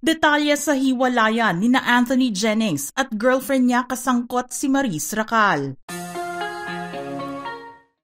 Detalye sa hiwalayan ni Anthony Jennings at girlfriend niya kasangkot si Maris Racal.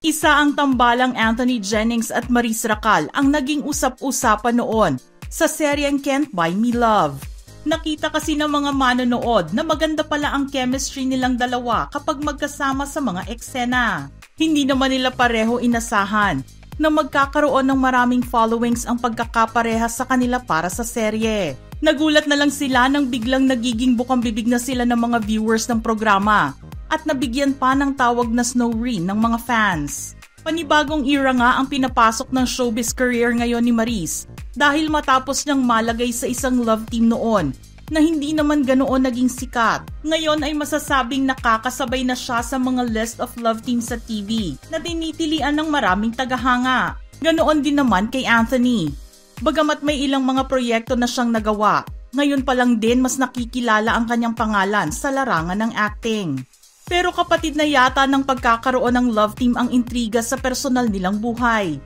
Isa ang tambalang Anthony Jennings at Maris Racal ang naging usap-usapan noon sa seryeng Can't Buy Me Love. Nakita kasi ng mga manonood na maganda pala ang chemistry nilang dalawa kapag magkasama sa mga eksena. Hindi naman nila pareho inasahan na magkakaroon ng maraming followings ang pagkakapareha sa kanila para sa serye. Nagulat na lang sila nang biglang nagiging bukang-bibig na sila ng mga viewers ng programa at nabigyan pa ng tawag na Snow Rin ng mga fans. Panibagong era nga ang pinapasok ng showbiz career ngayon ni Maris dahil matapos niyang malagay sa isang love team noon na hindi naman ganoon naging sikat. Ngayon ay masasabing nakakasabay na siya sa mga list of love teams sa TV na tinitilian ng maraming tagahanga. Ganoon din naman kay Anthony. Bagamat may ilang mga proyekto na siyang nagawa, ngayon pa lang din mas nakikilala ang kanyang pangalan sa larangan ng acting. Pero kapatid na yata ng pagkakaroon ng love team ang intriga sa personal nilang buhay.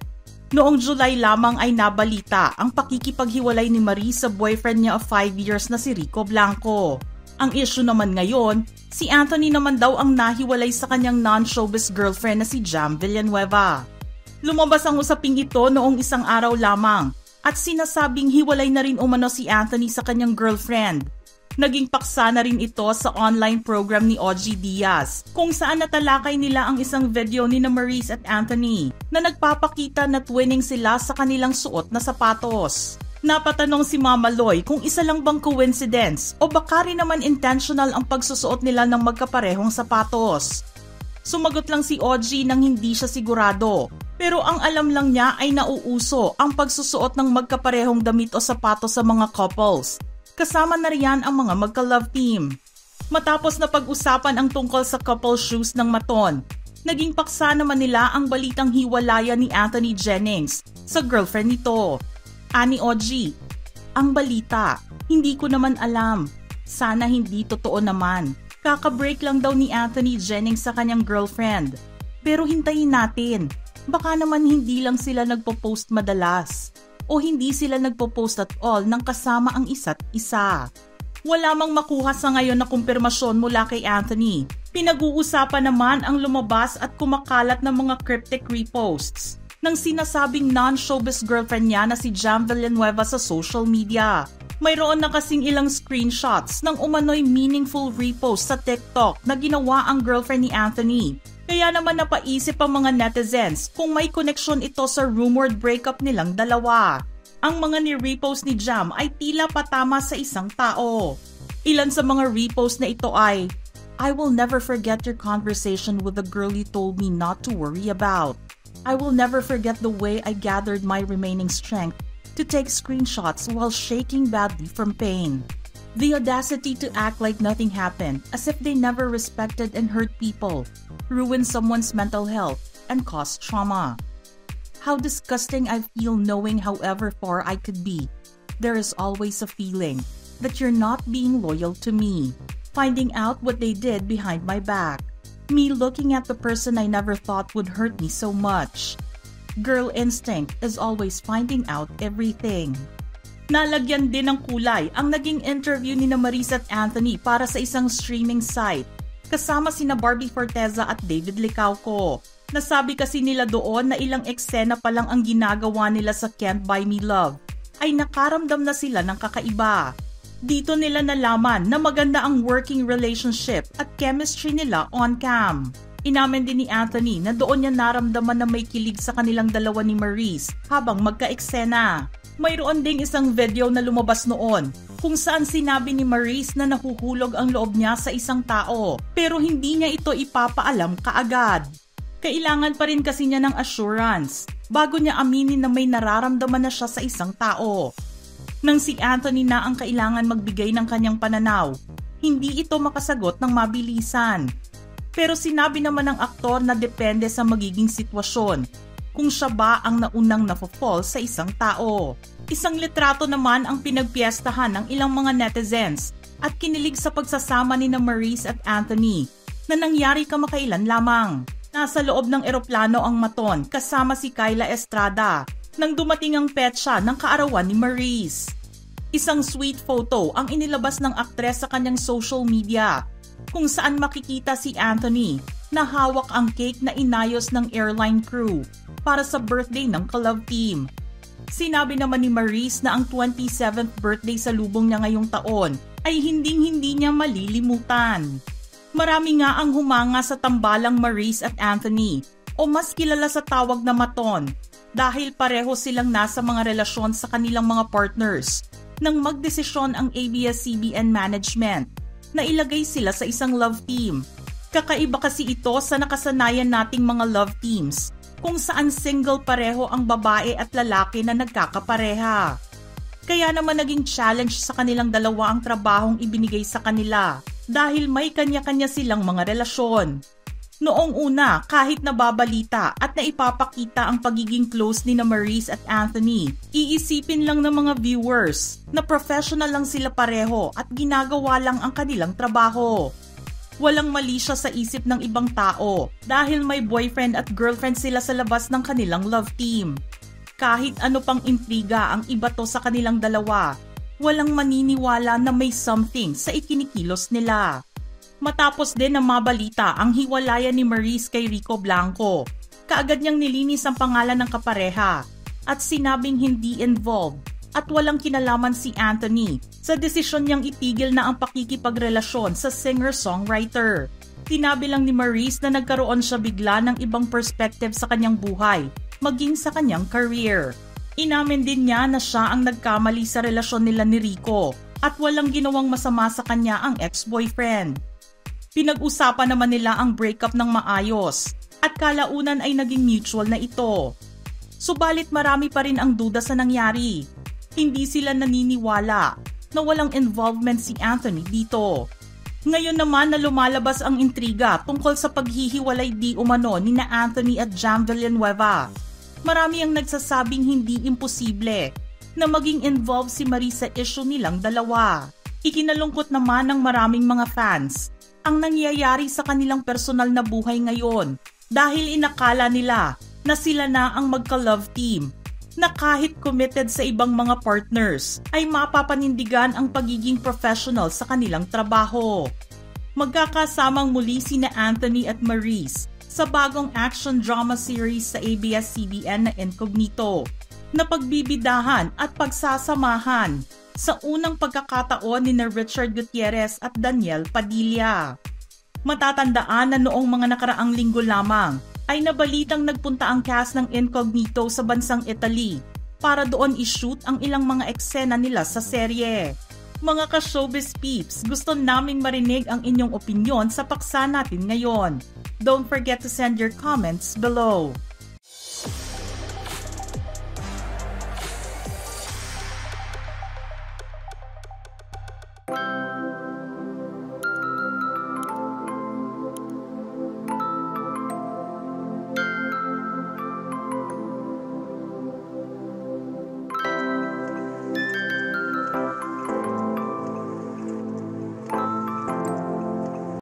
Noong July lamang ay nabalita ang pakikipaghiwalay ni Maris sa boyfriend niya of 5 years na si Rico Blanco. Ang issue naman ngayon, si Anthony naman daw ang nahiwalay sa kanyang non-showbiz girlfriend na si Jam Villanueva. Lumabas ang usaping ito noong isang araw lamang at sinasabing hiwalay na rin umano si Anthony sa kanyang girlfriend. Naging paksa na rin ito sa online program ni OG Diaz kung saan natalakay nila ang isang video ni Maris at Anthony na nagpapakita na twinning sila sa kanilang suot na sapatos. Napatanong si Mama Loy kung isa lang bang coincidence o baka rin naman intentional ang pagsusuot nila ng magkaparehong sapatos. Sumagot lang si OG nang hindi siya sigurado. Pero ang alam lang niya ay nauuso ang pagsusuot ng magkaparehong damit o sapatos sa mga couples. Kasama na riyan ang mga magka-love team. Matapos na pag-usapan ang tungkol sa couple shoes ng Maton, naging paksa naman nila ang balitang hiwalayan ni Anthony Jennings sa girlfriend nito. Ani OG, ang balita, hindi ko naman alam. Sana hindi totoo naman. Kaka-break lang daw ni Anthony Jennings sa kanyang girlfriend. Pero hintayin natin, baka naman hindi lang sila nagpo-post madalas. O hindi sila nagpo-post at all nang kasama ang isa't isa. Wala mang makuha sa ngayon na kumpirmasyon mula kay Anthony. Pinag-uusapan naman ang lumabas at kumakalat ng mga cryptic reposts ng sinasabing non-showbiz girlfriend niya na si Jam Villanueva sa social media. Mayroon na kasing ilang screenshots ng umano'y meaningful repost sa TikTok na ginawa ang girlfriend ni Anthony. Kaya naman napaisip ang mga netizens kung may koneksyon ito sa rumored breakup nilang dalawa. Ang mga ni-repost ni Jam ay tila patama sa isang tao. Ilan sa mga repost na ito ay, I will never forget your conversation with the girl you told me not to worry about. I will never forget the way I gathered my remaining strength to take screenshots while shaking badly from pain. The audacity to act like nothing happened, as if they never respected and hurt people, ruin someone's mental health, and cause trauma. How disgusting I feel knowing however far I could be, there is always a feeling that you're not being loyal to me, finding out what they did behind my back, me looking at the person I never thought would hurt me so much. Girl instinct is always finding out everything. Nalagyan din ng kulay ang naging interview ni Maris at Anthony para sa isang streaming site kasama sina Barbie Forteza at David Licauco. Nasabi kasi nila doon na ilang eksena pa lang ang ginagawa nila sa Can't Buy Me Love ay nakaramdam na sila ng kakaiba. Dito nila nalaman na maganda ang working relationship at chemistry nila on cam. Inamin din ni Anthony na doon niya naramdaman na may kilig sa kanilang dalawa ni Maris habang magka-eksena. Mayroon ding isang video na lumabas noon kung saan sinabi ni Maris na nahuhulog ang loob niya sa isang tao pero hindi niya ito ipapaalam kaagad. Kailangan pa rin kasi niya ng assurance bago niya aminin na may nararamdaman na siya sa isang tao. Nang si Anthony na ang kailangan magbigay ng kanyang pananaw, hindi ito makasagot ng mabilisan. Pero sinabi naman ng aktor na depende sa magiging sitwasyon kung siya ba ang naunang nafo-fall sa isang tao. Isang litrato naman ang pinagpiestahan ng ilang mga netizens at kinilig sa pagsasama ni Maris at Anthony na nangyari kamakailan lamang. Nasa loob ng eroplano ang Maton kasama si Kyla Estrada nang dumating ang petsa ng kaarawan ni Maris. Isang sweet photo ang inilabas ng aktres sa kanyang social media kung saan makikita si Anthony na hawak ang cake na inayos ng airline crew para sa birthday ng ka-love team. Sinabi naman ni Maurice na ang 27th birthday sa lubong niya ngayong taon ay hinding-hindi niya malilimutan. Marami nga ang humanga sa tambalang Maurice at Anthony o mas kilala sa tawag na maton dahil pareho silang nasa mga relasyon sa kanilang mga partners nang magdesisyon ang ABS-CBN management na ilagay sila sa isang love team. Kakaiba kasi ito sa nakasanayan nating mga love teams kung saan single pareho ang babae at lalaki na nagkakapareha. Kaya naman naging challenge sa kanilang dalawa ang trabahong ibinigay sa kanila dahil may kanya-kanya silang mga relasyon. Noong una, kahit nababalita at naipapakita ang pagiging close ni na Maurice at Anthony, iisipin lang ng mga viewers na professional lang sila pareho at ginagawa lang ang kanilang trabaho. Walang mali siya sa isip ng ibang tao dahil may boyfriend at girlfriend sila sa labas ng kanilang love team. Kahit ano pang intriga ang ibato sa kanilang dalawa, walang maniniwala na may something sa ikinikilos nila. Matapos din na mabalita ang hiwalayan ni Maurice kay Rico Blanco, kaagad niyang nilinis ang pangalan ng kapareha at sinabing hindi involved at walang kinalaman si Anthony sa desisyon niyang itigil na ang pakikipagrelasyon sa singer-songwriter. Tinabi lang ni Maurice na nagkaroon siya bigla ng ibang perspective sa kanyang buhay, maging sa kanyang career. Inamin din niya na siya ang nagkamali sa relasyon nila ni Rico at walang ginawang masama sa kanya ang ex-boyfriend. Pinag-usapan naman nila ang breakup ng maayos at kalaunan ay naging mutual na ito. Subalit marami pa rin ang duda sa nangyari. Hindi sila naniniwala na walang involvement si Anthony dito. Ngayon naman na lumalabas ang intriga tungkol sa paghihiwalay di umano ni na Anthony at Jam Villanueva. Marami ang nagsasabing hindi imposible na maging involved si Maurice sa issue nilang dalawa. Ikinalungkot naman ng maraming mga fans ang nangyayari sa kanilang personal na buhay ngayon dahil inakala nila na sila na ang magka-love team na kahit committed sa ibang mga partners ay mapapanindigan ang pagiging professional sa kanilang trabaho. Magkakasamang muli sina Anthony at Maurice sa bagong action drama series sa ABS-CBN na Incognito na pagbibidahan at pagsasamahan sa unang pagkakataon ni na Richard Gutierrez at Daniel Padilla. Matatandaan na noong mga nakaraang linggo lamang ay nabalitang nagpunta ang cast ng Incognito sa bansang Italy para doon i-shoot ang ilang mga eksena nila sa serye. Mga ka-showbiz peeps, gusto naming marinig ang inyong opinyon sa paksa natin ngayon. Don't forget to send your comments below.